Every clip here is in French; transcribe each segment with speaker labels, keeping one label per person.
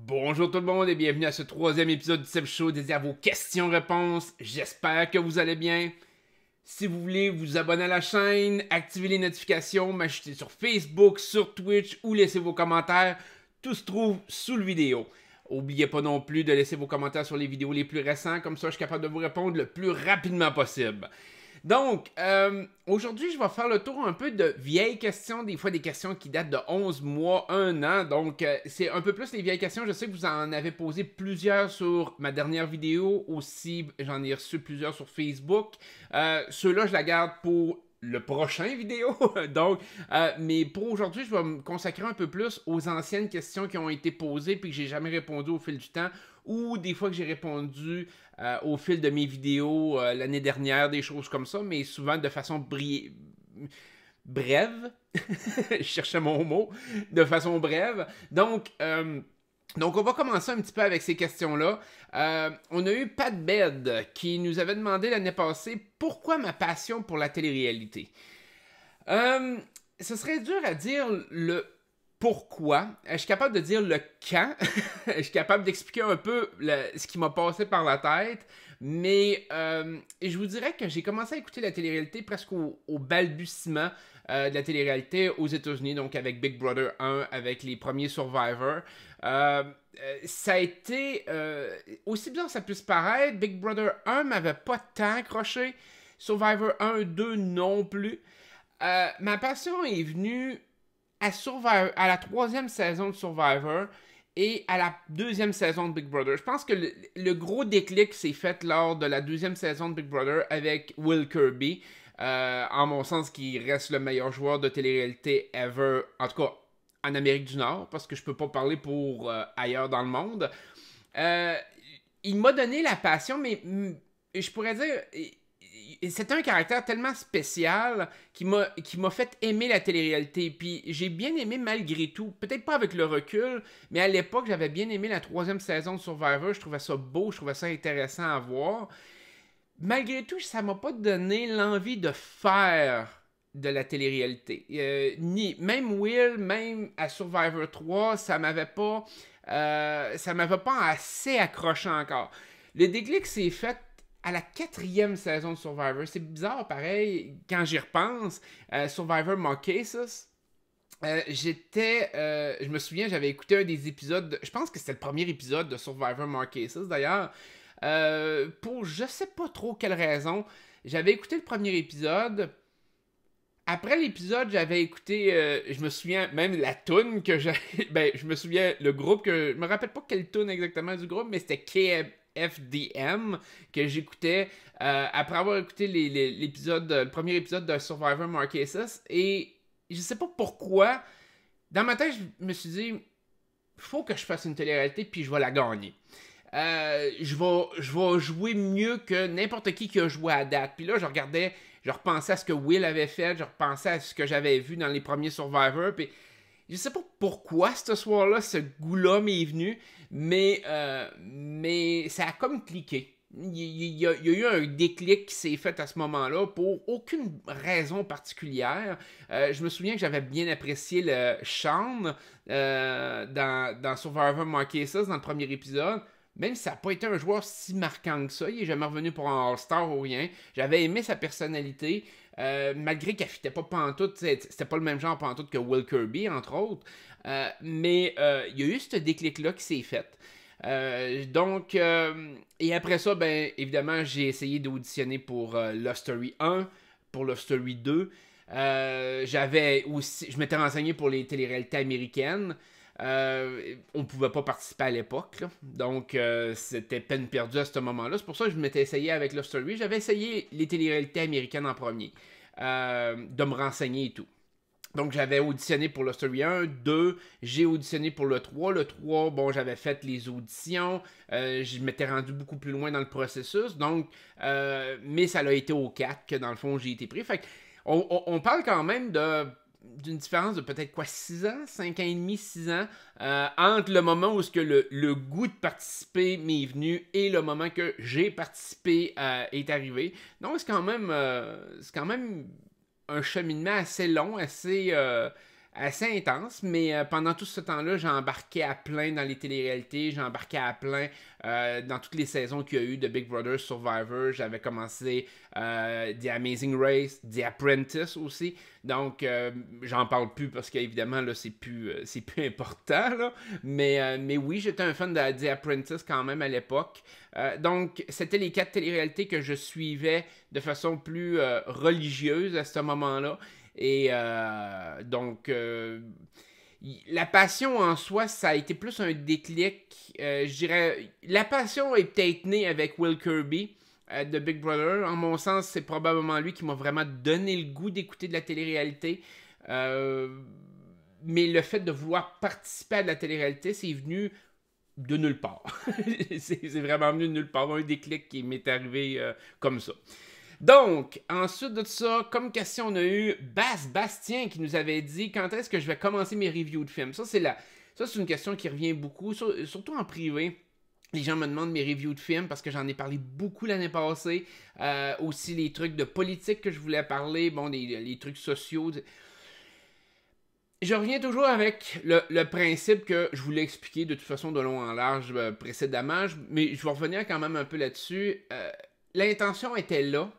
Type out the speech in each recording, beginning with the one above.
Speaker 1: Bonjour tout le monde et bienvenue à ce troisième épisode du Seb Show dédié à vos questions-réponses. J'espère que vous allez bien. Si vous voulez vous abonner à la chaîne, activer les notifications, m'ajouter sur Facebook, sur Twitch ou laisser vos commentaires, tout se trouve sous le vidéo. N'oubliez pas non plus de laisser vos commentaires sur les vidéos les plus récents, comme ça je suis capable de vous répondre le plus rapidement possible. Donc, aujourd'hui, je vais faire le tour un peu de vieilles questions, des fois des questions qui datent de 11 mois, 1 an. Donc, c'est un peu plus les vieilles questions. Je sais que vous en avez posé plusieurs sur ma dernière vidéo. Aussi, j'en ai reçu plusieurs sur Facebook. Ceux-là, je la garde pour le prochain vidéo. Donc, mais pour aujourd'hui, je vais me consacrer un peu plus aux anciennes questions qui ont été posées puis que j'ai jamais répondu au fil du temps, ou des fois que j'ai répondu au fil de mes vidéos l'année dernière, des choses comme ça, mais souvent de façon brève. Je cherchais mon mot. De façon brève. Donc, on va commencer un petit peu avec ces questions-là. On a eu Pat Bed qui nous avait demandé l'année passée pourquoi ma passion pour la télé-réalité. Ce serait dur à dire le pourquoi. Je suis capable de dire le quand. Je suis capable d'expliquer un peu ce qui m'a passé par la tête. Mais je vous dirais que j'ai commencé à écouter la télé-réalité presque au balbutiement de la télé-réalité aux États-Unis, donc avec Big Brother 1, avec les premiers Survivor. Ça a été, aussi bien que ça puisse paraître, Big Brother 1 m'avait pas tant accroché. Survivor 1, 2 non plus. Ma passion est venue à la troisième saison de Survivor et à la deuxième saison de Big Brother. Je pense que le gros déclic s'est fait lors de la deuxième saison de Big Brother avec Will Kirby. En mon sens, qui reste le meilleur joueur de télé-réalité ever, en tout cas en Amérique du Nord, parce que je peux pas parler pour ailleurs dans le monde. Il m'a donné la passion, mais je pourrais dire, c'était un caractère tellement spécial qui m'a fait aimer la télé-réalité. Puis j'ai bien aimé malgré tout, peut-être pas avec le recul, mais à l'époque, j'avais bien aimé la troisième saison de Survivor. Je trouvais ça beau, je trouvais ça intéressant à voir. Malgré tout, ça m'a pas donné l'envie de faire de la télé-réalité. Même Will, même à Survivor 3, ça m'avait pas assez accroché encore. Le déclic s'est fait à la quatrième saison de Survivor. C'est bizarre, pareil, quand j'y repense. Survivor Mock Cases. Je me souviens, j'avais écouté un des épisodes, je pense que c'était le premier épisode de Survivor Mock Cases d'ailleurs. Pour je sais pas trop quelle raison. J'avais écouté le premier épisode. Après l'épisode, j'avais écouté, je me souviens même la toune que j'ai. Ben, je me souviens le groupe que. Je me rappelle pas quelle toune exactement du groupe, mais c'était KFDM que j'écoutais après avoir écouté le premier épisode de Survivor Marquesas. Et je sais pas pourquoi, dans ma tête, je me suis dit, faut que je fasse une télé-réalité puis je vais la gagner. Je vais jouer mieux que n'importe qui a joué à date. Puis là, je repensais à ce que Will avait fait, je repensais à ce que j'avais vu dans les premiers Survivors. Puis je sais pas pourquoi ce soir-là, ce goût-là m'est venu, mais ça a comme cliqué. Il y a eu un déclic qui s'est fait à ce moment-là pour aucune raison particulière. Je me souviens que j'avais bien apprécié le Sean dans Survivor Marquesas dans le premier épisode. Même si ça n'a pas été un joueur si marquant que ça, il n'est jamais revenu pour un All-Star ou rien. J'avais aimé sa personnalité, malgré qu'elle ne fitait pas pantoute. C'était pas le même genre pantoute que Will Kirby, entre autres. Mais il y a eu ce déclic-là qui s'est fait. Et après ça, ben évidemment, j'ai essayé d'auditionner pour Love Story 1, pour Love Story 2. Je m'étais renseigné pour les téléréalités américaines. On pouvait pas participer à l'époque, là. Donc c'était peine perdue à ce moment-là. C'est pour ça que je m'étais essayé avec Love Story. J'avais essayé les téléréalités américaines en premier, de me renseigner et tout. Donc j'avais auditionné pour Love Story 1, 2, j'ai auditionné pour le 3. Le 3, bon, j'avais fait les auditions, je m'étais rendu beaucoup plus loin dans le processus, donc, mais ça a été au 4 que dans le fond j'ai été pris. Fait on parle quand même d'une différence de peut-être 6 ans, 5 ans et demi, 6 ans, entre le moment où le goût de participer m'est venu et le moment que j'ai participé est arrivé. Donc c'est quand même un cheminement assez long, assez intense, mais pendant tout ce temps-là, j'ai embarqué à plein dans les téléréalités, j'ai embarqué à plein dans toutes les saisons qu'il y a eu de Big Brother, Survivor. J'avais commencé The Amazing Race, The Apprentice aussi. Donc, j'en parle plus parce qu'évidemment, là, c'est plus important, là. Mais oui, j'étais un fan de The Apprentice quand même à l'époque. Donc, c'était les 4 téléréalités que je suivais de façon plus religieuse à ce moment-là. Et donc, la passion en soi, ça a été plus un déclic. Je dirais, la passion est peut-être née avec Will Kirby de Big Brother. En mon sens, c'est probablement lui qui m'a vraiment donné le goût d'écouter de la télé-réalité. Mais le fait de vouloir participer à de la télé-réalité, c'est venu de nulle part. c'est vraiment venu de nulle part. Un déclic qui m'est arrivé comme ça. Donc, ensuite de ça, comme question, on a eu Bastien qui nous avait dit quand est-ce que je vais commencer mes reviews de films. Ça, c'est une question qui revient beaucoup, surtout en privé. Les gens me demandent mes reviews de films parce que j'en ai parlé beaucoup l'année passée. Aussi les trucs de politique que je voulais parler, bon, les trucs sociaux. Je reviens toujours avec le principe que je voulais expliquer de toute façon de long en large précédemment, mais je vais revenir quand même un peu là-dessus. L'intention était là.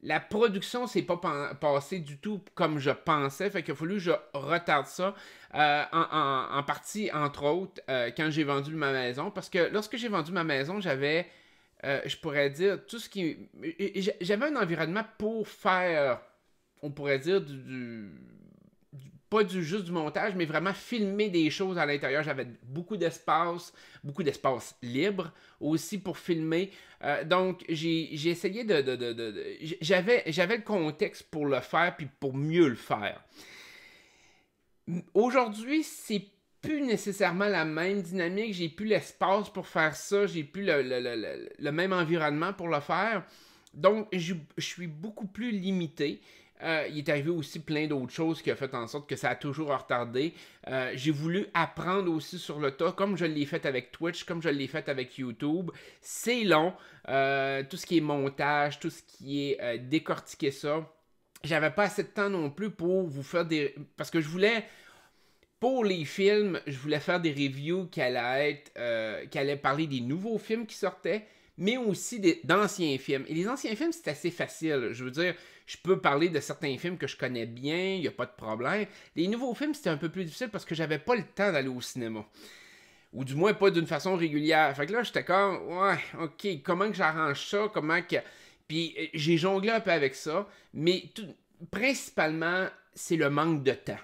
Speaker 1: La production s'est pas passée du tout comme je pensais, fait qu'il a fallu que je retarde ça, en partie, entre autres, quand j'ai vendu ma maison, parce que lorsque j'ai vendu ma maison, j'avais, je pourrais dire, tout ce qui... J'avais un environnement pour faire, on pourrait dire, pas juste du montage, mais vraiment filmer des choses à l'intérieur. J'avais beaucoup d'espace libre aussi pour filmer. Donc, j'ai essayé j'avais le contexte pour le faire, puis pour mieux le faire. Aujourd'hui, c'est plus nécessairement la même dynamique. J'ai plus l'espace pour faire ça. J'ai plus le même environnement pour le faire. Donc, je suis beaucoup plus limité. Il est arrivé aussi plein d'autres choses qui ont fait en sorte que ça a toujours retardé. J'ai voulu apprendre aussi sur le tas, comme je l'ai fait avec Twitch, comme je l'ai fait avec YouTube. C'est long. Tout ce qui est montage, tout ce qui est décortiquer ça. J'avais pas assez de temps non plus pour vous faire des... Parce que je voulais... Pour les films, je voulais faire des reviews qui allaient parler des nouveaux films qui sortaient, mais aussi d'anciens films. Et les anciens films, c'est assez facile. Je veux dire, je peux parler de certains films que je connais bien, il n'y a pas de problème. Les nouveaux films, c'était un peu plus difficile parce que j'avais pas le temps d'aller au cinéma. Ou du moins pas d'une façon régulière. Fait que là, j'étais comme, ouais, ok, comment que j'arrange ça? Comment que... Puis j'ai jonglé un peu avec ça, mais principalement, c'est le manque de temps.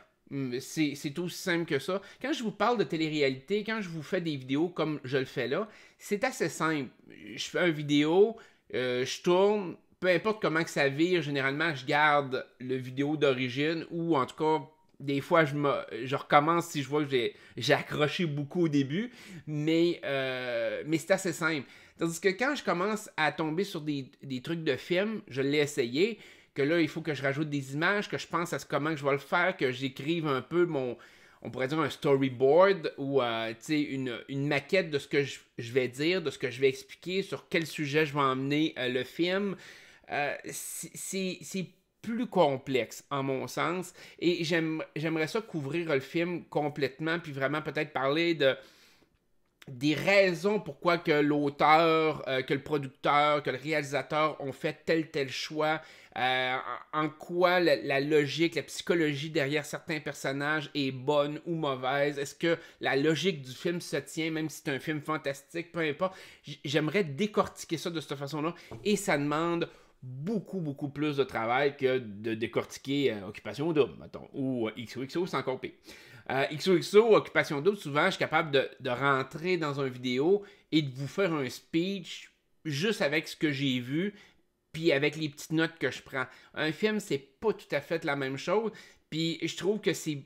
Speaker 1: C'est aussi simple que ça. Quand je vous parle de télé-réalité, quand je vous fais des vidéos comme je le fais là, c'est assez simple. Je fais une vidéo, je tourne, peu importe comment que ça vire, généralement je garde le vidéo d'origine ou en tout cas, des fois je recommence si je vois que j'ai accroché beaucoup au début, mais c'est assez simple. Tandis que quand je commence à tomber sur des trucs de films, je l'ai essayé, que là, il faut que je rajoute des images, que je pense à comment je vais le faire, que j'écrive un peu on pourrait dire un storyboard ou une maquette de ce que je vais dire, de ce que je vais expliquer, sur quel sujet je vais emmener le film. C'est plus complexe, en mon sens, et j'aimerais ça couvrir le film complètement, puis vraiment peut-être parler des raisons pourquoi que l'auteur, que le producteur, que le réalisateur ont fait tel choix, en quoi la logique, la psychologie derrière certains personnages est bonne ou mauvaise. Est-ce que la logique du film se tient, même si c'est un film fantastique, peu importe. J'aimerais décortiquer ça de cette façon-là, et ça demande beaucoup plus de travail que de décortiquer Occupation Double, mettons, ou XOXO, c'est encore pire. XOXO, Occupation Double, souvent, je suis capable de rentrer dans une vidéo et de vous faire un speech juste avec ce que j'ai vu, puis avec les petites notes que je prends. Un film, c'est pas tout à fait la même chose, puis je trouve que c'est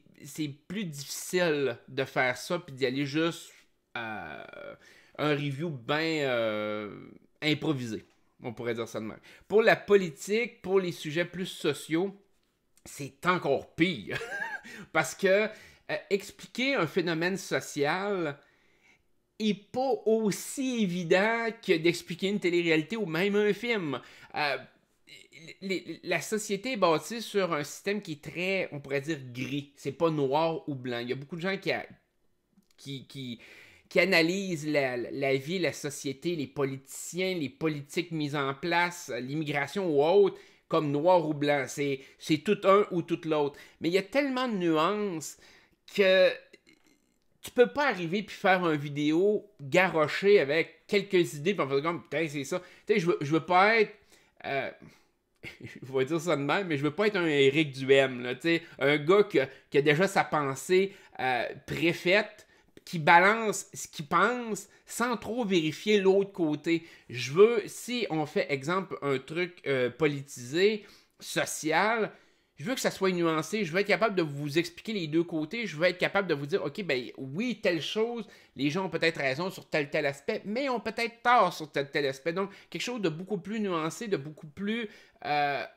Speaker 1: plus difficile de faire ça, puis d'y aller juste un review bien improvisé. On pourrait dire ça de même. Pour la politique, pour les sujets plus sociaux, c'est encore pire. Parce que expliquer un phénomène social est pas aussi évident que d'expliquer une télé-réalité ou même un film. la société est bâtie sur un système qui est très, on pourrait dire, gris. C'est pas noir ou blanc. Il y a beaucoup de gens qui analysent la vie, la société, les politiciens, les politiques mises en place, l'immigration ou autre, comme noir ou blanc. C'est tout un ou tout l'autre. Mais il y a tellement de nuances que tu peux pas arriver puis faire une vidéo garrochée avec quelques idées puis on fait comme putain c'est ça. Tu sais, je veux pas être je vais dire ça de même, mais je veux pas être un Éric Duhem, là, tu sais, un gars qui a déjà sa pensée préfaite, qui balance ce qu'il pense sans trop vérifier l'autre côté. Je veux, si on fait, exemple, un truc politisé, social, je veux que ça soit nuancé, je veux être capable de vous expliquer les deux côtés, je veux être capable de vous dire, ok, ben oui, telle chose, les gens ont peut-être raison sur tel aspect, mais ont peut-être tort sur tel aspect. Donc, quelque chose de beaucoup plus nuancé, de beaucoup plus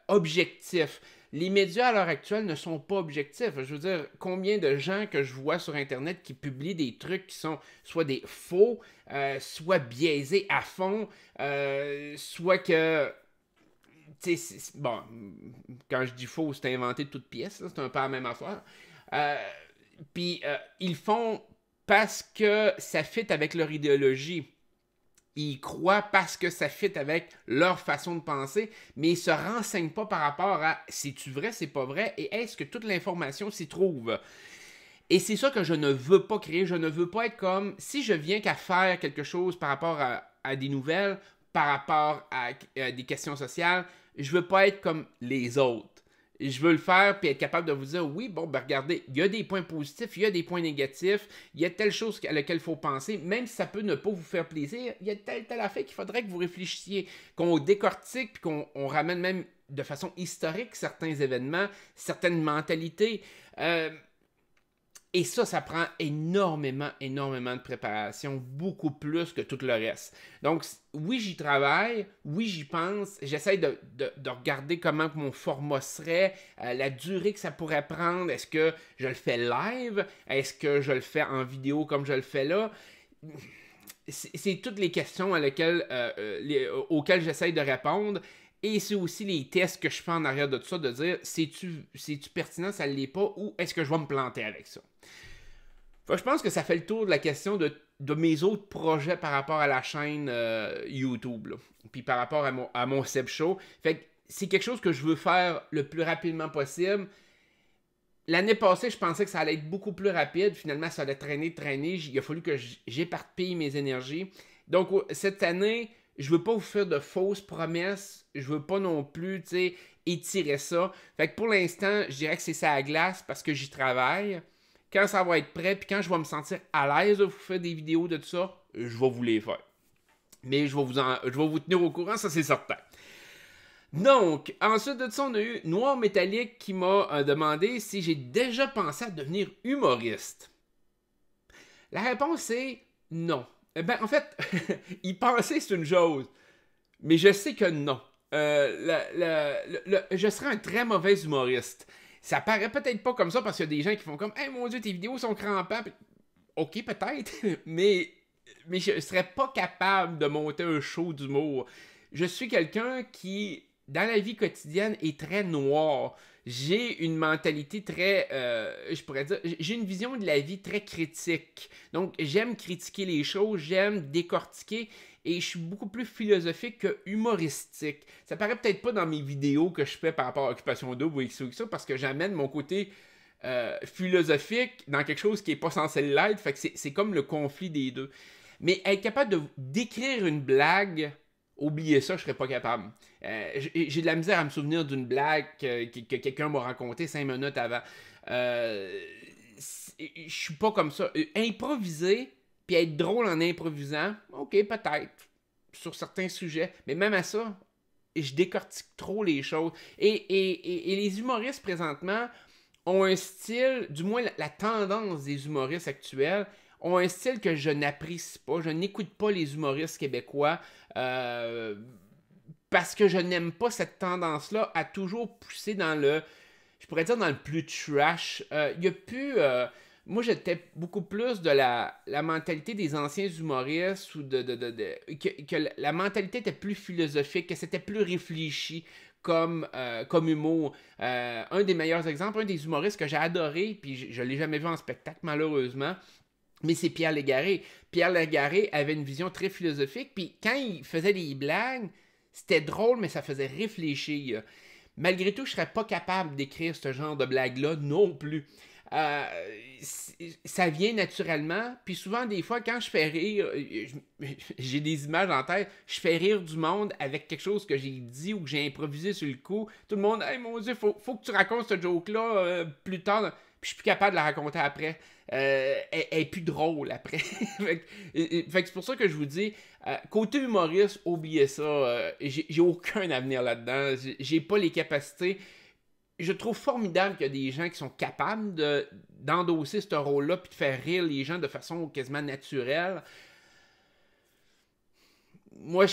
Speaker 1: objectif. Les médias à l'heure actuelle ne sont pas objectifs. Je veux dire, combien de gens que je vois sur Internet qui publient des trucs qui sont soit des faux, soit biaisés à fond, soit que bon, quand je dis faux, c'est inventé de toutes pièces, c'est un peu la même affaire. Puis ils font parce que ça fit avec leur idéologie. Ils croient parce que ça fit avec leur façon de penser, mais ils se renseignent pas par rapport à c'est-tu vrai, c'est pas vrai, et est-ce que toute l'information s'y trouve. Et c'est ça que je ne veux pas créer. Je ne veux pas être comme si je viens qu'à faire quelque chose par rapport à des nouvelles, par rapport à des questions sociales. Je veux pas être comme les autres. Je veux le faire puis être capable de vous dire oui, bon, ben regardez, il y a des points positifs, il y a des points négatifs, il y a telle chose à laquelle il faut penser, même si ça peut ne pas vous faire plaisir, il y a telle affaire qu'il faudrait que vous réfléchissiez, qu'on décortique puis qu'on ramène même de façon historique certains événements, certaines mentalités. Et ça prend énormément de préparation, beaucoup plus que tout le reste. Donc, oui, j'y travaille, oui, j'y pense, j'essaie de regarder comment mon format serait, la durée que ça pourrait prendre, est-ce que je le fais live, est-ce que je le fais en vidéo comme je le fais là. C'est toutes les questions auxquelles j'essaie de répondre. Et c'est aussi les tests que je fais en arrière de tout ça, de dire, c'est-tu pertinent, ça ne l'est pas, ou est-ce que je vais me planter avec ça? Je pense que ça fait le tour de la question de mes autres projets par rapport à la chaîne YouTube, là. Puis par rapport à mon Seb Show. Fait que c'est quelque chose que je veux faire le plus rapidement possible. L'année passée, je pensais que ça allait être beaucoup plus rapide. Finalement, ça allait traîner. Il a fallu que j'éparpille mes énergies. Donc, cette année, je veux pas vous faire de fausses promesses. Je veux pas non plus, tu sais, étirer ça. Fait que pour l'instant, je dirais que c'est ça à glace parce que j'y travaille. Quand ça va être prêt, puis quand je vais me sentir à l'aise de vous faire des vidéos de tout ça, je vais vous les faire. Mais je vais vous tenir au courant, ça c'est certain. Donc, ensuite de ça, on a eu Noir Métallique qui m'a demandé si j'ai déjà pensé à devenir humoriste. La réponse est non. En fait, y penser c'est une chose, mais je sais que non. Je serais un très mauvais humoriste. Ça paraît peut-être pas comme ça parce qu'il y a des gens qui font comme « Hey mon Dieu, tes vidéos sont crampantes. » Ok, peut-être, mais je serais pas capable de monter un show d'humour. Je suis quelqu'un qui, dans la vie quotidienne, est très noir. J'ai une mentalité très, je pourrais dire, j'ai une vision de la vie très critique. Donc, j'aime critiquer les choses, j'aime décortiquer et je suis beaucoup plus philosophique que humoristique. Ça paraît peut-être pas dans mes vidéos que je fais par rapport à Occupation Double ou X ou ça parce que j'amène mon côté philosophique dans quelque chose qui est pas censé l'être. Fait que c'est comme le conflit des deux. Mais être capable d'écrire une blague, oubliez ça, je serais pas capable. J'ai de la misère à me souvenir d'une blague que quelqu'un m'a racontée 5 minutes avant. Je suis pas comme ça. Improviser, puis être drôle en improvisant, ok, peut-être, sur certains sujets. Mais même à ça, je décortique trop les choses. Et les humoristes, présentement, ont un style, du moins la tendance des humoristes actuels, ont un style que je n'apprécie pas. Je n'écoute pas les humoristes québécois parce que je n'aime pas cette tendance-là à toujours pousser dans le, je pourrais dire dans le plus trash. Il y a plus... moi, j'étais beaucoup plus de la mentalité des anciens humoristes ou que la mentalité était plus philosophique, que c'était plus réfléchi comme humour. Un des meilleurs exemples, un des humoristes que j'ai adoré, puis je ne l'ai jamais vu en spectacle malheureusement, mais c'est Pierre Légaré. Pierre Légaré avait une vision très philosophique, puis quand il faisait des blagues, c'était drôle, mais ça faisait réfléchir. Malgré tout, je serais pas capable d'écrire ce genre de blague-là non plus. Euh, Ça vient naturellement, puis souvent, des fois, quand je fais rire, j'ai des images en tête, je fais rire du monde avec quelque chose que j'ai dit ou que j'ai improvisé sur le coup. Tout le monde, hey mon Dieu, faut que tu racontes ce joke-là plus tard. Puis je suis plus capable de la raconter après. Elle est plus drôle après. Fait que c'est pour ça que je vous dis, côté humoriste, oubliez ça. J'ai aucun avenir là-dedans. J'ai pas les capacités. Je trouve formidable qu'il y a des gens qui sont capables d'endosser ce rôle-là puis de faire rire les gens de façon quasiment naturelle. Moi,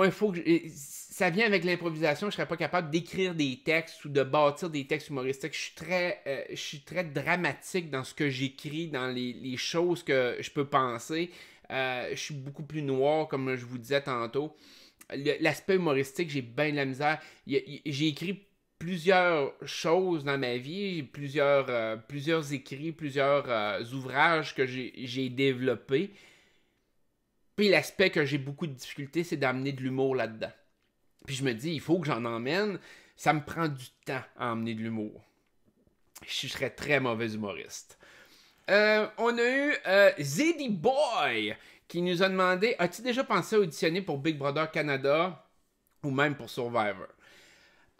Speaker 1: il faut que ça vient avec l'improvisation. Je serais pas capable d'écrire des textes ou de bâtir des textes humoristiques. Je suis très dramatique dans ce que j'écris, dans les choses que je peux penser. Je suis beaucoup plus noir, comme je vous disais tantôt. L'aspect humoristique, j'ai bien de la misère. J'ai écrit plusieurs choses dans ma vie, plusieurs écrits, plusieurs ouvrages que j'ai développés. Puis l'aspect que j'ai beaucoup de difficulté, c'est d'amener de l'humour là-dedans. Puis je me dis, il faut que j'en emmène. Ça me prend du temps à emmener de l'humour. Je serais très mauvais humoriste. On a eu Zeddy Boy qui nous a demandé, as-tu déjà pensé à auditionner pour Big Brother Canada ou même pour Survivor?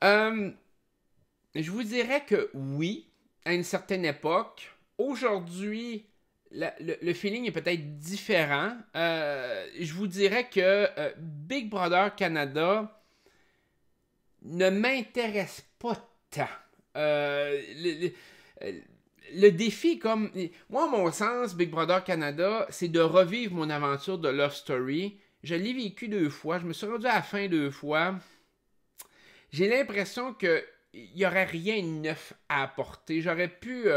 Speaker 1: Je vous dirais que oui, à une certaine époque. Aujourd'hui, le feeling est peut-être différent. Je vous dirais que Big Brother Canada ne m'intéresse pas tant. Le défi, comme... Moi, à mon sens, Big Brother Canada, c'est de revivre mon aventure de Love Story. Je l'ai vécu 2 fois. Je me suis rendu à la fin 2 fois. J'ai l'impression que il n'y aurait rien de neuf à apporter. J'aurais pu...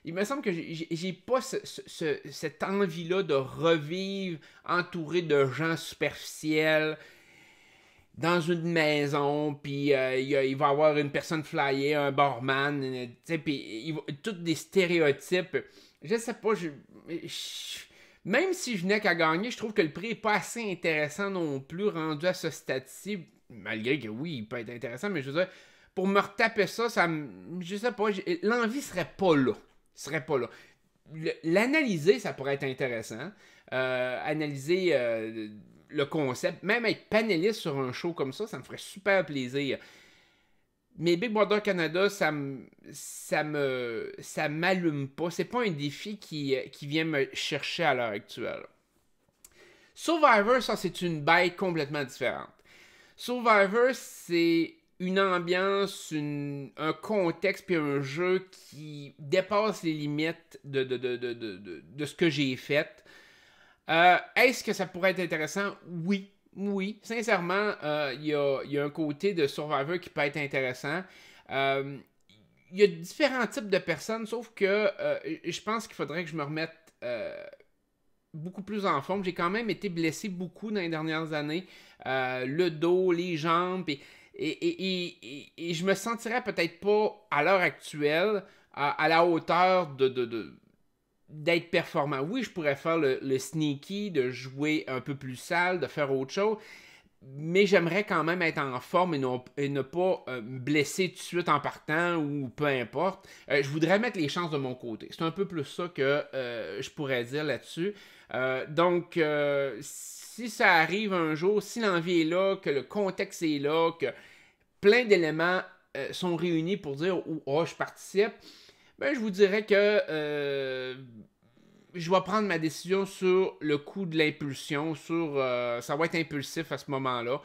Speaker 1: il me semble que j'ai pas cette envie-là de revivre entouré de gens superficiels dans une maison, puis il va y avoir une personne flyée, un barman, puis tous des stéréotypes. Je sais pas, même si je n'ai qu'à gagner, je trouve que le prix n'est pas assez intéressant non plus, rendu à ce stade-ci, malgré que oui, il peut être intéressant, mais je veux dire, pour me retaper ça, je sais pas, l'envie serait pas là. L'analyser, ça pourrait être intéressant. Analyser le concept, même être panéliste sur un show comme ça me ferait super plaisir. Mais Big Brother Canada, ça m'allume pas. C'est pas un défi qui vient me chercher à l'heure actuelle. Survivor, ça, c'est une bête complètement différente. Survivor, c'est une ambiance, un contexte puis un jeu qui dépasse les limites de ce que j'ai fait. Est-ce que ça pourrait être intéressant? Oui. Oui. Sincèrement, il y a un côté de Survivor qui peut être intéressant. Il y a différents types de personnes, sauf que je pense qu'il faudrait que je me remette beaucoup plus en forme. J'ai quand même été blessé beaucoup dans les dernières années. Le dos, les jambes, et je me sentirais peut-être pas à l'heure actuelle à la hauteur d'être performant. Oui, je pourrais faire le sneaky, de jouer un peu plus sale, de faire autre chose, mais j'aimerais quand même être en forme et ne pas me blesser tout de suite en partant ou peu importe. Je voudrais mettre les chances de mon côté. C'est un peu plus ça que je pourrais dire là-dessus. Donc, si ça arrive un jour, si l'envie est là, que le contexte est là, que plein d'éléments sont réunis pour dire « Oh, je participe », ben, je vous dirais que je vais prendre ma décision sur le coup de l'impulsion, ça va être impulsif à ce moment-là,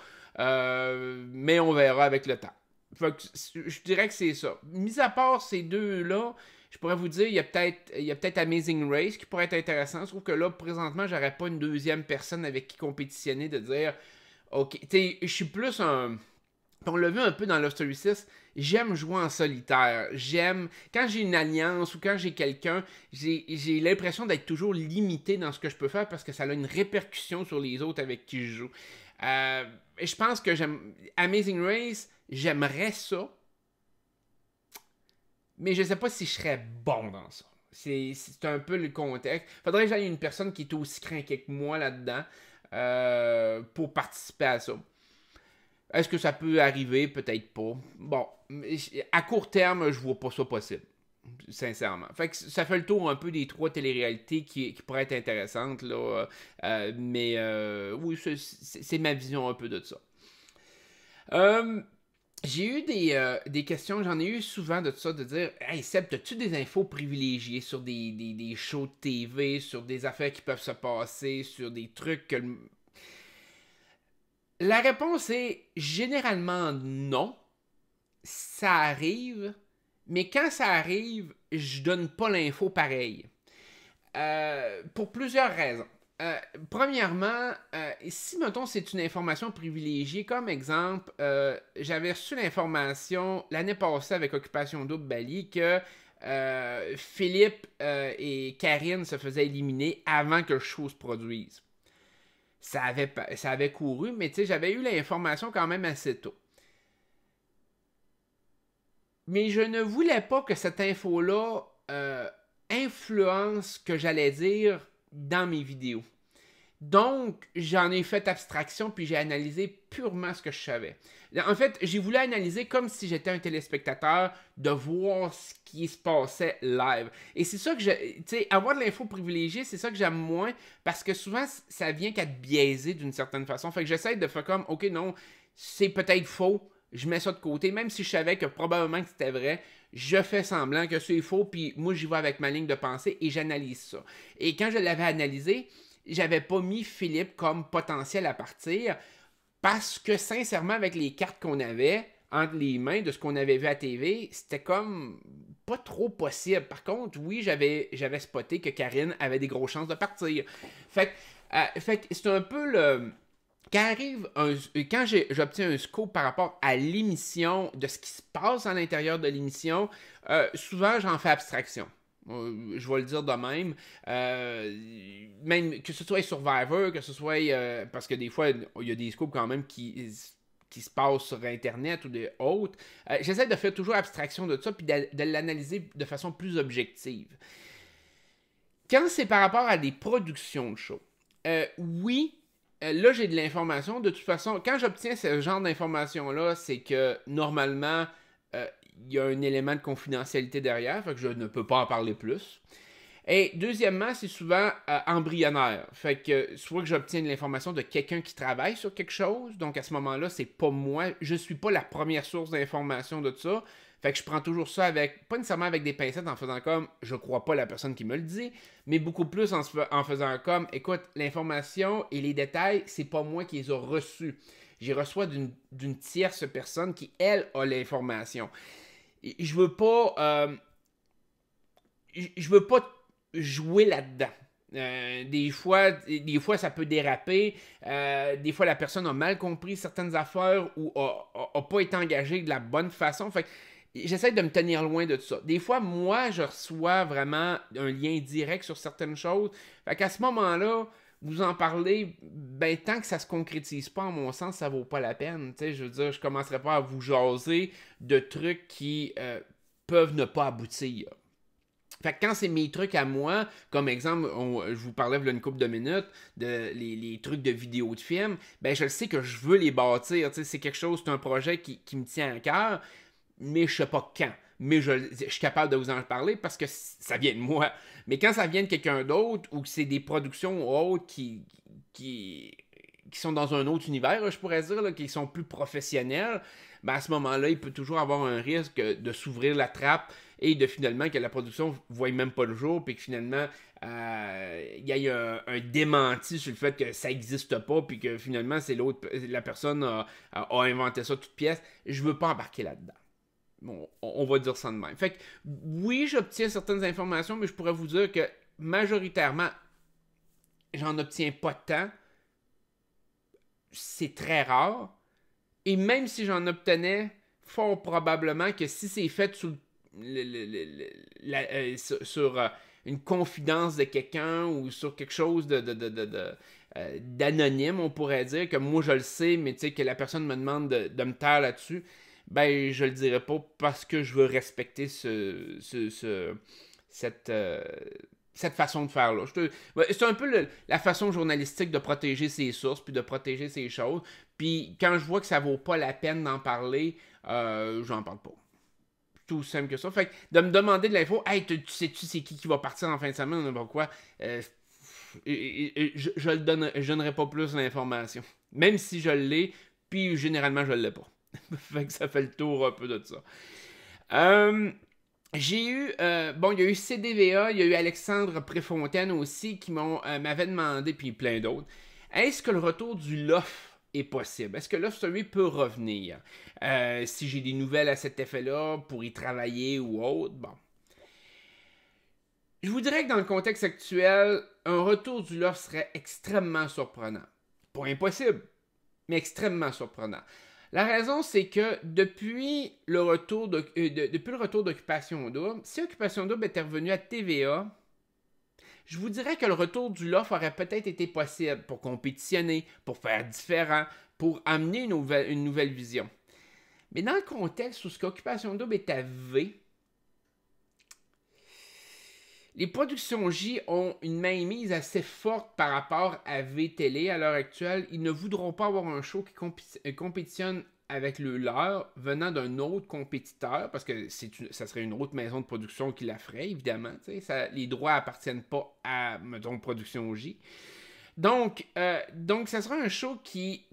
Speaker 1: mais on verra avec le temps. Fait que, je dirais que c'est ça. Mis à part ces deux-là, je pourrais vous dire, il y a peut-être Amazing Race qui pourrait être intéressant. Je trouve que là, présentement, j'aurais pas une deuxième personne avec qui compétitionner, de dire, ok, tu sais, je suis plus un on l'a vu un peu dans Lost Story 6, j'aime jouer en solitaire. J'aime, quand j'ai une alliance ou quand j'ai quelqu'un, j'ai l'impression d'être toujours limité dans ce que je peux faire parce que ça a une répercussion sur les autres avec qui je joue. Et je pense que j'aime Amazing Race, j'aimerais ça, mais je sais pas si je serais bon dans ça. C'est un peu le contexte. Faudrait que j'aille une personne qui est aussi craquée que moi là-dedans pour participer à ça. Est-ce que ça peut arriver? Peut-être pas. Bon, à court terme, je vois pas ça possible. Sincèrement. Fait que ça fait le tour un peu des 3 téléréalités qui pourraient être intéressantes, là. Mais oui, c'est ma vision un peu de ça. J'ai eu des questions, j'en ai eu souvent de ça, de dire Hey Seb, as-tu des infos privilégiées sur des shows de TV, sur des affaires qui peuvent se passer, sur des trucs que. La réponse est généralement non. Ça arrive, mais quand ça arrive, je donne pas l'info pareil. Pour plusieurs raisons. Premièrement, si, mettons, c'est une information privilégiée, comme exemple, j'avais reçu l'information l'année passée avec Occupation Double Bali que Philippe et Karine se faisaient éliminer avant que le show se produise. Ça avait couru, mais tu sais, j'avais eu l'information quand même assez tôt. Mais je ne voulais pas que cette info-là influence ce que j'allais dire dans mes vidéos. Donc, j'en ai fait abstraction puis j'ai analysé purement ce que je savais. En fait, j'ai voulu analyser comme si j'étais un téléspectateur, de voir ce qui se passait live. Et c'est ça que tu sais, avoir de l'info privilégiée, c'est ça que j'aime moins parce que souvent, ça vient qu'à te biaiser d'une certaine façon. Fait que j'essaie de faire comme, ok, non, c'est peut-être faux, je mets ça de côté, même si je savais que probablement que c'était vrai, je fais semblant que c'est faux, puis moi, j'y vais avec ma ligne de pensée et j'analyse ça. Et quand je l'avais analysé, j'avais pas mis Philippe comme potentiel à partir parce que sincèrement, avec les cartes qu'on avait entre les mains de ce qu'on avait vu à TV, c'était comme pas trop possible. Par contre, oui, j'avais spoté que Karine avait des grosses chances de partir. Fait que c'est un peu le. Quand j'obtiens un scoop par rapport à l'émission, de ce qui se passe à l'intérieur de l'émission, souvent j'en fais abstraction. Je vais le dire de même. Même que ce soit Survivor, que ce soit. Parce que des fois, il y a des scoops quand même qui se passent sur Internet ou des autres. J'essaie de faire toujours abstraction de ça puis de l'analyser de façon plus objective. Quand c'est par rapport à des productions de shows, oui. Là, j'ai de l'information. De toute façon, quand j'obtiens ce genre d'information-là, c'est que normalement, il y a un élément de confidentialité derrière, fait que je ne peux pas en parler plus. Et deuxièmement, c'est souvent embryonnaire. Fait que soit que j'obtiens de l'information de quelqu'un qui travaille sur quelque chose, donc à ce moment-là, c'est pas moi, je suis pas la première source d'information de ça. Fait que je prends toujours ça avec, pas nécessairement avec des pincettes en faisant comme, je crois pas la personne qui me le dit, mais beaucoup plus en faisant comme, écoute, l'information et les détails, c'est pas moi qui les ai reçus. J'y reçois d'une tierce personne qui, elle, a l'information. Je veux pas... je veux pas jouer là-dedans. Des fois, ça peut déraper. Des fois, la personne a mal compris certaines affaires ou a pas été engagée de la bonne façon. Fait que j'essaie de me tenir loin de tout ça. Des fois, moi, je reçois vraiment un lien direct sur certaines choses. Fait qu'à ce moment-là, vous en parlez, ben tant que ça se concrétise pas, en mon sens, ça vaut pas la peine. T'sais, je veux dire, je commencerai pas à vous jaser de trucs qui peuvent ne pas aboutir. Fait que quand c'est mes trucs à moi, comme exemple, je vous parlais il y a une couple de minutes, les trucs de vidéos de films, ben je le sais que je veux les bâtir. C'est quelque chose, c'est un projet qui me tient à cœur, mais je sais pas quand. Mais je suis capable de vous en parler parce que ça vient de moi. Mais quand ça vient de quelqu'un d'autre ou que c'est des productions autres qui sont dans un autre univers, je pourrais dire, là, qui sont plus professionnels, ben à ce moment-là, il peut toujours avoir un risque de s'ouvrir la trappe et de finalement que la production ne voie même pas le jour, puis que finalement, il y ait un démenti sur le fait que ça n'existe pas, puis que finalement, c'est la personne a inventé ça toute pièce. Je veux pas embarquer là-dedans. Bon, on va dire ça de même. Fait que, oui, j'obtiens certaines informations, mais je pourrais vous dire que majoritairement, j'en obtiens pas tant. C'est très rare. Et même si j'en obtenais, fort probablement que si c'est fait sous sur une confidence de quelqu'un ou sur quelque chose d'anonyme, on pourrait dire, que moi je le sais, mais tu sais, que la personne me demande de me taire là-dessus, ben je le dirai pas parce que je veux respecter cette, cette façon de faire là. C'est un peu la façon journalistique de protéger ses sources puis de protéger ses choses. Puis quand je vois que ça vaut pas la peine d'en parler, j'en parle pas. Tout simple que ça. Fait que de me demander de l'info, hey, tu sais-tu c'est qui va partir en fin de semaine ou n'importe quoi, je le donnerai pas plus d'informations. Même si je l'ai, puis généralement je l'ai pas. Fait que ça fait le tour un peu de ça. J'ai eu, il y a eu CDVA, il y a eu Alexandre Préfontaine aussi qui m'avait demandé, puis plein d'autres, est-ce que le retour du LOF est possible? Est-ce que Love Story peut revenir? Si j'ai des nouvelles à cet effet-là, pour y travailler ou autre, bon. Je vous dirais que dans le contexte actuel, un retour du LOF serait extrêmement surprenant. Pas impossible, mais extrêmement surprenant. La raison, c'est que depuis le retour d'Occupation Double, si Occupation Double était revenu à TVA, je vous dirais que le retour du LOF aurait peut-être été possible pour compétitionner, pour faire différent, pour amener une nouvelle vision. Mais dans le contexte où ce qu'Occupation Double est à V, les productions J ont une mainmise assez forte par rapport à V-Télé à l'heure actuelle. Ils ne voudront pas avoir un show qui compétitionne avec le leur venant d'un autre compétiteur, parce que ça serait une autre maison de production qui la ferait, évidemment. Les droits appartiennent pas à, mettons, Production J. Donc, ça sera un show qui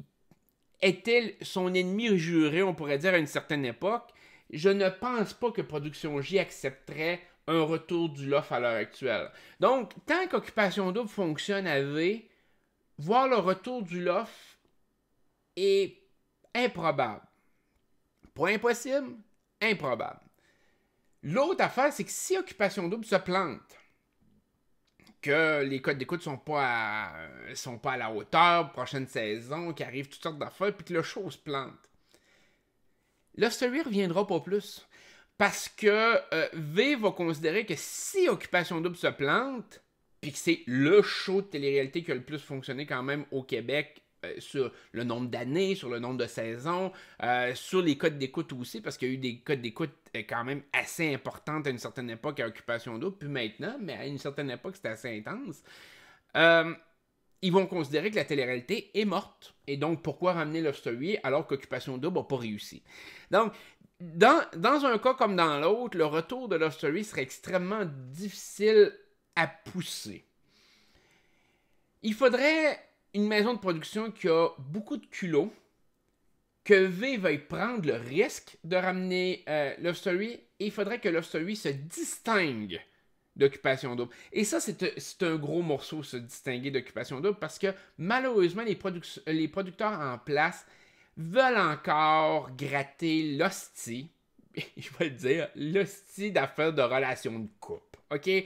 Speaker 1: était son ennemi juré, on pourrait dire, à une certaine époque. Je ne pense pas que Production J accepterait un retour du LOF à l'heure actuelle. Donc, tant qu'Occupation Double fonctionne à V, voir le retour du LOF est improbable. Pas impossible, improbable. L'autre affaire, c'est que si Occupation Double se plante, que les codes d'écoute sont pas à la hauteur, prochaine saison, qu'il arrive toutes sortes d'affaires, puis que le show se plante, Love Story ne reviendra pas plus. Parce que V va considérer que si Occupation Double se plante, puis que c'est le show de télé-réalité qui a le plus fonctionné quand même au Québec, sur le nombre d'années, sur le nombre de saisons, sur les codes d'écoute aussi, parce qu'il y a eu des codes d'écoute quand même assez importantes à une certaine époque à Occupation Double, puis maintenant, mais à une certaine époque, c'était assez intense. Ils vont considérer que la télé-réalité est morte. Et donc, pourquoi ramener Love Story alors qu'Occupation Double n'a pas réussi? Donc, dans un cas comme dans l'autre, le retour de Love Story serait extrêmement difficile à pousser. Il faudrait une maison de production qui a beaucoup de culot, que V veuille prendre le risque de ramener Love Story, et il faudrait que Love Story se distingue d'Occupation Double. Et ça, c'est un gros morceau, se distinguer d'Occupation Double, parce que malheureusement, les producteurs en place veulent encore gratter l'hostie, je vais le dire, l'hostie d'affaires de relations de couple, ok?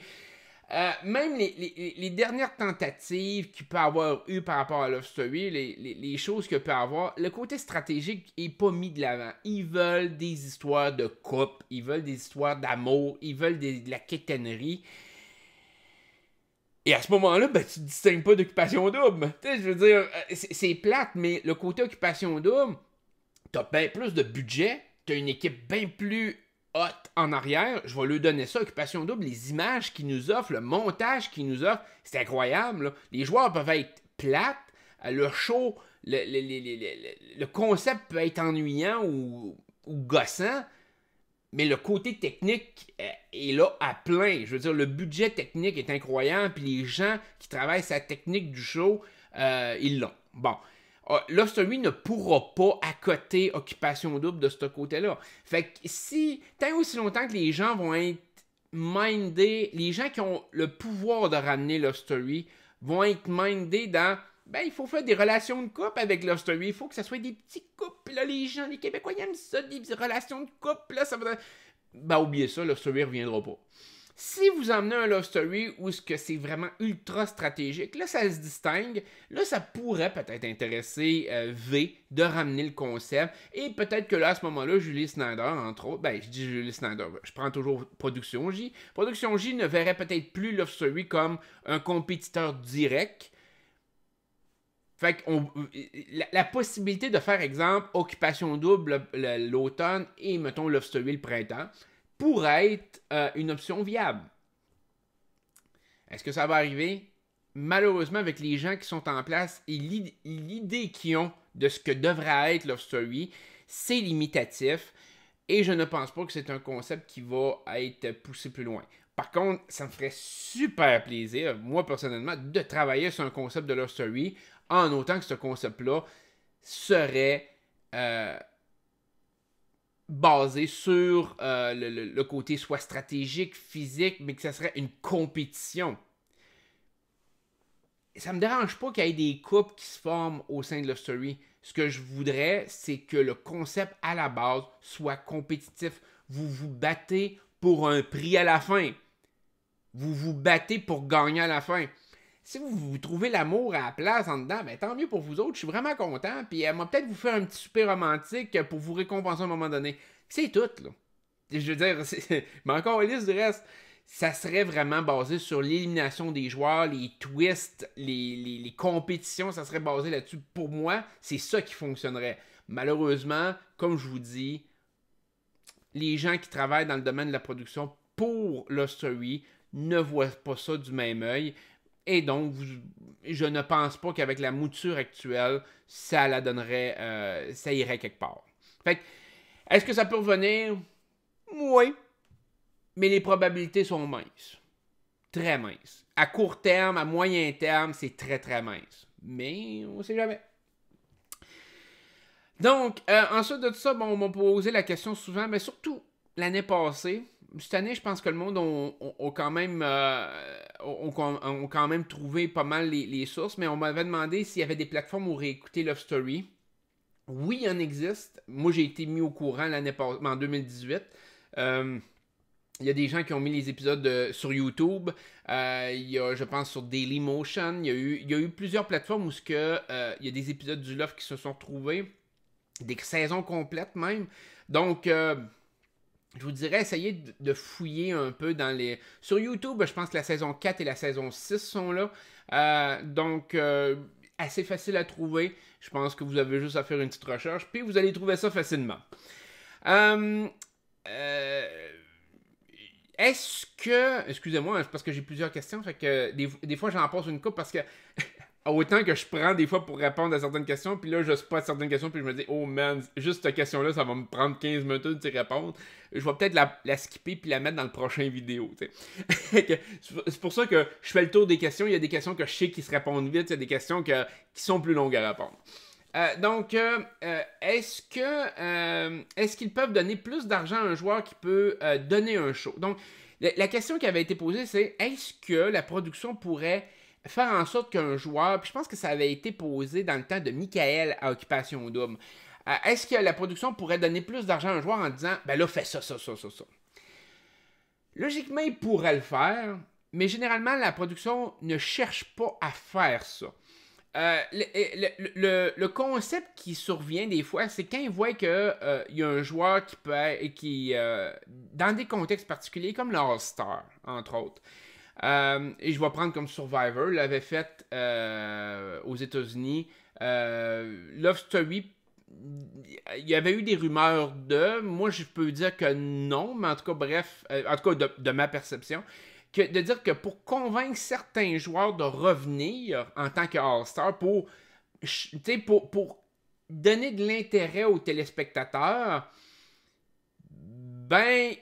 Speaker 1: Même les dernières tentatives qu'il peut avoir eu par rapport à Love Story, les choses qu'il peut avoir, le côté stratégique est pas mis de l'avant. Ils veulent des histoires de couple, ils veulent des histoires d'amour, ils veulent de la quétainerie. Et à ce moment-là, ben, tu ne distingues pas d'Occupation Double. Tu sais, je veux dire, c'est plate, mais le côté Occupation Double, t'as bien plus de budget, t'as une équipe bien plus hot en arrière. Je vais lui donner ça, Occupation Double, les images qu'il nous offre, le montage qu'il nous offre, c'est incroyable. Là. Les joueurs peuvent être plates, le show, le concept peut être ennuyant ou gossant, mais le côté technique est là à plein. Je veux dire, le budget technique est incroyable, puis les gens qui travaillent sur la technique du show, ils l'ont. Bon. Love Story ne pourra pas accoter Occupation Double de ce côté-là. Fait que si, tant aussi longtemps que les gens vont être mindés, les gens qui ont le pouvoir de ramener Love Story vont être mindés dans, ben, il faut faire des relations de couple avec Love Story, il faut que ça soit des petits couples, là, les gens, les Québécois, ils aiment ça, des relations de couple, là, ça va... Ben, oubliez ça, Love Story ne reviendra pas. Si vous emmenez un love story où ce que c'est vraiment ultra stratégique, là ça se distingue, là ça pourrait peut-être intéresser V de ramener le concept, et peut-être que là à ce moment-là, Julie Snyder, entre autres, ben je dis Julie Snyder, je prends toujours Production J. Production J ne verrait peut-être plus Love Story comme un compétiteur direct. Fait que la possibilité de faire, exemple, Occupation Double l'automne et, mettons, Love Story le printemps, pourrait être une option viable. Est-ce que ça va arriver? Malheureusement, avec les gens qui sont en place et l'idée qu'ils ont de ce que devrait être Love Story, c'est limitatif et je ne pense pas que c'est un concept qui va être poussé plus loin. Par contre, ça me ferait super plaisir, moi personnellement, de travailler sur un concept de Love Story en autant que ce concept-là serait basé sur le côté soit stratégique, physique, mais que ça serait une compétition. Ça me dérange pas qu'il y ait des couples qui se forment au sein de Love Story. Ce que je voudrais, c'est que le concept à la base soit compétitif. Vous vous battez pour un prix à la fin. Vous vous battez pour gagner à la fin. Si vous trouvez l'amour à la place en dedans, ben, tant mieux pour vous autres. Je suis vraiment content. Puis elle m'a peut-être vous faire un petit souper romantique pour vous récompenser à un moment donné. C'est tout, là. Je veux dire, mais encore une liste du reste. Ça serait vraiment basé sur l'élimination des joueurs, les twists, les compétitions, ça serait basé là-dessus. Pour moi, c'est ça qui fonctionnerait. Malheureusement, comme je vous dis, les gens qui travaillent dans le domaine de la production pour Love Story ne voient pas ça du même œil. Et donc, je ne pense pas qu'avec la mouture actuelle, ça la donnerait, ça irait quelque part. Fait que, est-ce que ça peut revenir? Oui. Mais les probabilités sont minces. Très minces. À court terme, à moyen terme, c'est très très mince. Mais on ne sait jamais. Donc, ensuite de tout ça, bon, on m'a posé la question souvent, mais surtout l'année passée. Cette année, je pense que le monde ont quand même trouvé pas mal les sources, mais on m'avait demandé s'il y avait des plateformes où réécouter Love Story. Oui, il en existe. Moi, j'ai été mis au courant l'année passée, en 2018. Il y a des gens qui ont mis les épisodes sur YouTube. Il y a, je pense, sur Dailymotion. Il y a eu plusieurs plateformes où il y a des épisodes du Love qui se sont retrouvés. Des saisons complètes même. Donc, je vous dirais, essayez de fouiller un peu dans les... Sur YouTube, je pense que la saison 4 et la saison 6 sont là. Donc, assez facile à trouver. Je pense que vous avez juste à faire une petite recherche. Puis, vous allez trouver ça facilement. Est-ce que... Excusez-moi, parce que j'ai plusieurs questions. Fait que des fois, j'en pose une coupe parce que... Autant que je prends des fois pour répondre à certaines questions, puis là, je spot certaines questions, puis je me dis, oh man, juste cette question-là, ça va me prendre 15 minutes d'y répondre. Je vais peut-être la skipper puis la mettre dans le prochain vidéo, tu sais. C'est pour ça que je fais le tour des questions. Il y a des questions que je sais qui se répondent vite, il y a des questions qui sont plus longues à répondre. Est-ce qu'ils peuvent donner plus d'argent à un joueur qui peut donner un show? Donc, la question qui avait été posée, c'est est-ce que la production pourrait faire en sorte qu'un joueur, puis je pense que ça avait été posé dans le temps de Michael à Occupation Double, est-ce que la production pourrait donner plus d'argent à un joueur en disant, ben là, fais ça. Logiquement, il pourrait le faire, mais généralement, la production ne cherche pas à faire ça. Le concept qui survient des fois, c'est quand ils voient qu'il y a un joueur qui dans des contextes particuliers, comme le All-Star, entre autres. Et je vais prendre comme Survivor, l'avait fait aux États-Unis. Love Story, il y avait eu des rumeurs moi je peux dire que non, mais en tout cas, bref, en tout cas de ma perception, de dire que pour convaincre certains joueurs de revenir en tant que All-Star pour donner de l'intérêt aux téléspectateurs, ben,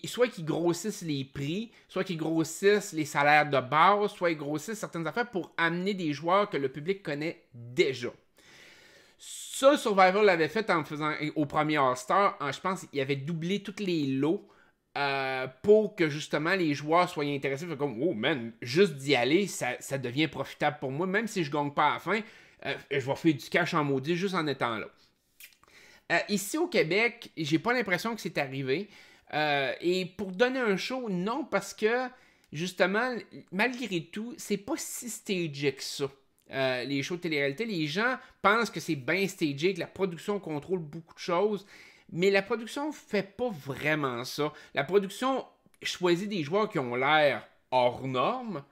Speaker 1: soit qu'ils grossissent les prix, soit qu'ils grossissent les salaires de base, soit ils grossissent certaines affaires pour amener des joueurs que le public connaît déjà. Ça, Survivor l'avait fait en faisant au premier All-Star. Je pense qu'il avait doublé tous les lots pour que justement les joueurs soient intéressés. Fait comme, oh man, juste d'y aller, ça devient profitable pour moi. Même si je gagne pas à la fin, je vais faire du cash en maudit juste en étant là. Ici au Québec, j'ai pas l'impression que c'est arrivé. Et pour donner un show, non, parce que, justement, malgré tout, c'est pas si stagé que ça. Les shows de télé-réalité, les gens pensent que c'est bien stagé, que la production contrôle beaucoup de choses, mais la production fait pas vraiment ça. La production choisit des joueurs qui ont l'air hors normes,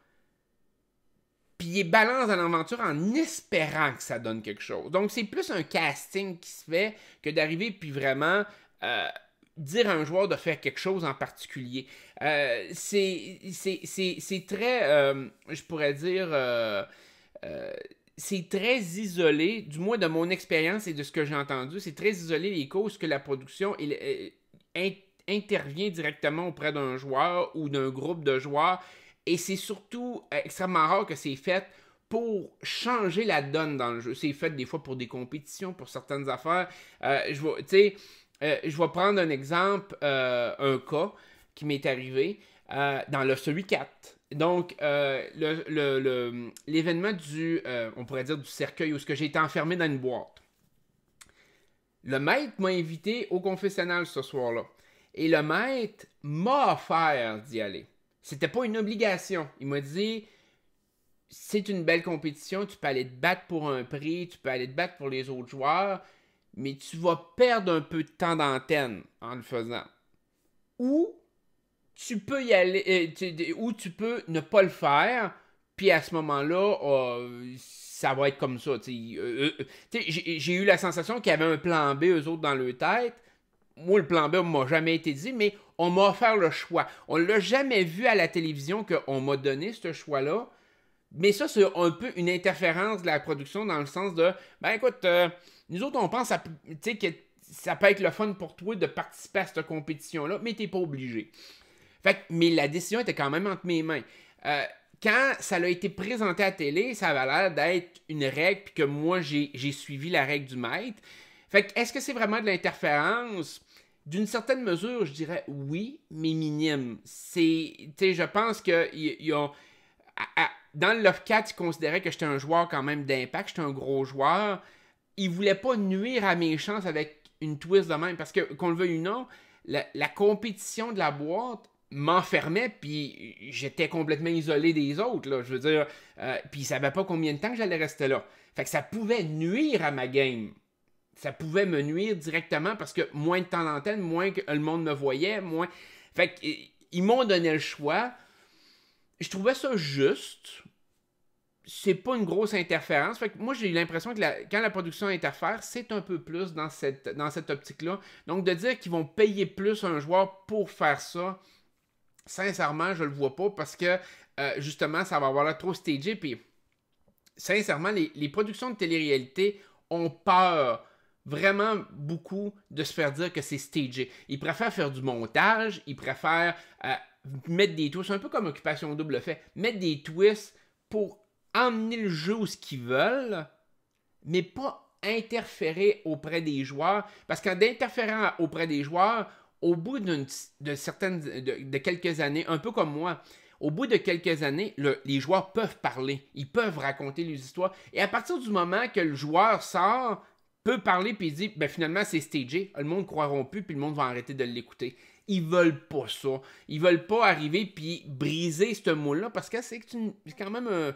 Speaker 1: puis ils balancent dans l'aventure en espérant que ça donne quelque chose. Donc c'est plus un casting qui se fait que d'arriver puis vraiment dire à un joueur de faire quelque chose en particulier. C'est très, je pourrais dire, c'est très isolé, du moins de mon expérience et de ce que j'ai entendu, c'est très isolé les causes que la production intervient directement auprès d'un joueur ou d'un groupe de joueurs. Et c'est surtout extrêmement rare que c'est fait pour changer la donne dans le jeu. C'est fait des fois pour des compétitions, pour certaines affaires. Je vais prendre un exemple, un cas qui m'est arrivé dans le celui 4. Donc, l'événement du, on pourrait dire, du cercueil où j'ai été enfermé dans une boîte. Le maître m'a invité au confessionnal ce soir-là. Et le maître m'a offert d'y aller. C'était pas une obligation. Il m'a dit, c'est une belle compétition, tu peux aller te battre pour un prix, tu peux aller te battre pour les autres joueurs, mais tu vas perdre un peu de temps d'antenne en le faisant. Ou tu peux y aller, ou tu peux ne pas le faire, puis à ce moment-là, ça va être comme ça. J'ai eu la sensation qu'il y avait un plan B, eux autres, dans leur tête. Moi, le plan B m'a jamais été dit, mais on m'a offert le choix. On l'a jamais vu à la télévision qu'on m'a donné ce choix-là. Mais ça, c'est un peu une interférence de la production dans le sens de, ben écoute, nous autres, on pense que ça peut être le fun pour toi de participer à cette compétition-là, mais t'es pas obligé. Fait que, mais la décision était quand même entre mes mains. Quand ça a été présenté à la télé, ça avait l'air d'être une règle, puis que moi, j'ai suivi la règle du maître. Fait que, est-ce que c'est vraiment de l'interférence? D'une certaine mesure, je dirais oui, mais minime. Je pense que dans le Love 4, ils considéraient que j'étais un joueur quand même d'impact, j'étais un gros joueur. Ils voulaient pas nuire à mes chances avec une twist de même, parce que, qu'on le veuille ou non, la compétition de la boîte m'enfermait, puis j'étais complètement isolé des autres, là, je veux dire, puis ils savaient pas combien de temps que j'allais rester là. Fait que ça pouvait nuire à ma game. Ça pouvait me nuire directement parce que moins de temps d'antenne, moins que le monde me voyait, moins... Fait que, ils m'ont donné le choix. Je trouvais ça juste. C'est pas une grosse interférence. Fait que moi, j'ai l'impression que quand la production interfère, c'est un peu plus dans cette optique-là. Donc, de dire qu'ils vont payer plus un joueur pour faire ça, sincèrement, je le vois pas parce que, justement, ça va avoir l'air trop stagé. Puis, sincèrement, les productions de télé-réalité ont peur vraiment beaucoup de se faire dire que c'est stagé. Ils préfèrent faire du montage, ils préfèrent mettre des twists, un peu comme Occupation Double le fait, mettre des twists pour emmener le jeu où ce qu'ils veulent, mais pas interférer auprès des joueurs, parce qu'en interférant auprès des joueurs, au bout de quelques années, un peu comme moi, au bout de quelques années, les joueurs peuvent parler, ils peuvent raconter les histoires, et à partir du moment que le joueur sort, peut parler puis il dit ben finalement c'est stagé, le monde ne croira plus puis le monde va arrêter de l'écouter. Ils veulent pas ça. Ils veulent pas arriver puis briser ce moule-là parce que c'est quand même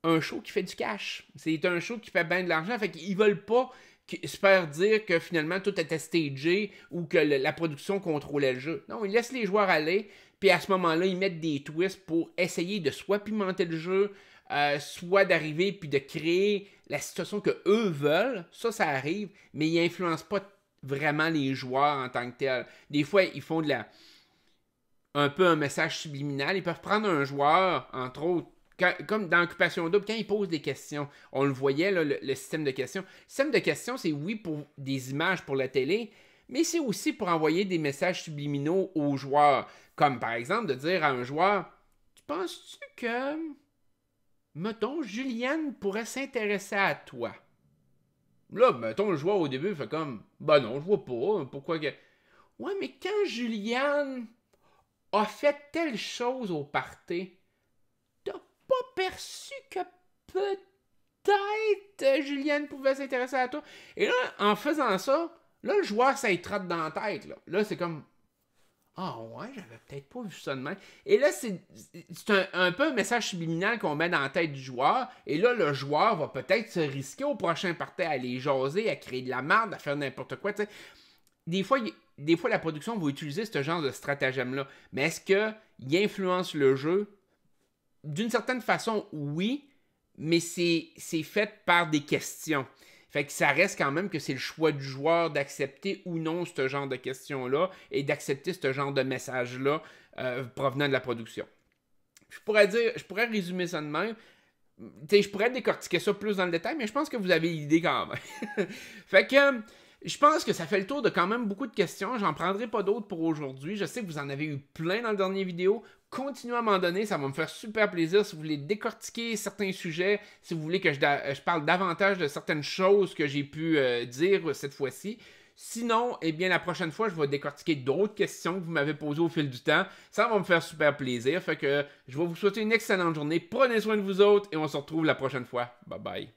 Speaker 1: un show qui fait du cash. C'est un show qui fait bien de l'argent. Fait qu'ils veulent pas se faire dire que finalement tout était stagé ou que la production contrôlait le jeu. Non, ils laissent les joueurs aller puis à ce moment-là, ils mettent des twists pour essayer de soit pimenter le jeu, soit d'arriver puis de créer la situation que eux veulent. Ça arrive, mais ils influencent pas vraiment les joueurs en tant que tels. Des fois, ils font un peu un message subliminal. Ils peuvent prendre un joueur, entre autres, comme dans Occupation Double, quand ils posent des questions, on le voyait, là, le système de questions. Le système de questions, c'est oui pour des images pour la télé, mais c'est aussi pour envoyer des messages subliminaux aux joueurs. Comme par exemple de dire à un joueur, tu penses-tu que, mettons, Juliane pourrait s'intéresser à toi? Là, mettons, le joueur au début fait comme, ben non, je vois pas, pourquoi que... Ouais, mais quand Juliane a fait telle chose au party, t'as pas perçu que peut-être Juliane pouvait s'intéresser à toi? Et là, en faisant ça, là, le joueur, ça y trotte dans la tête, là. Là, c'est comme, Ah ouais, j'avais peut-être pas vu ça de même. Et là, c'est un peu un message subliminal qu'on met dans la tête du joueur. Et là, le joueur va peut-être se risquer au prochain party à aller jaser, à créer de la merde, à faire n'importe quoi. T'sais. Des fois, la production va utiliser ce genre de stratagème-là. Mais est-ce qu'il influence le jeu? D'une certaine façon, oui, mais c'est fait par des questions. Fait que ça reste quand même que c'est le choix du joueur d'accepter ou non ce genre de questions-là et d'accepter ce genre de message-là provenant de la production. Je pourrais résumer ça de même. T'sais, je pourrais décortiquer ça plus dans le détail, mais je pense que vous avez l'idée quand même. Fait que je pense que ça fait le tour de quand même beaucoup de questions. J'en prendrai pas d'autres pour aujourd'hui. Je sais que vous en avez eu plein dans le dernier vidéo. Continuez à m'en donner, ça va me faire super plaisir. Si vous voulez décortiquer certains sujets, si vous voulez que je parle davantage de certaines choses que j'ai pu dire cette fois-ci. Sinon, eh bien, la prochaine fois, je vais décortiquer d'autres questions que vous m'avez posées au fil du temps. Ça va me faire super plaisir. Fait que je vais vous souhaiter une excellente journée. Prenez soin de vous autres et on se retrouve la prochaine fois. Bye bye.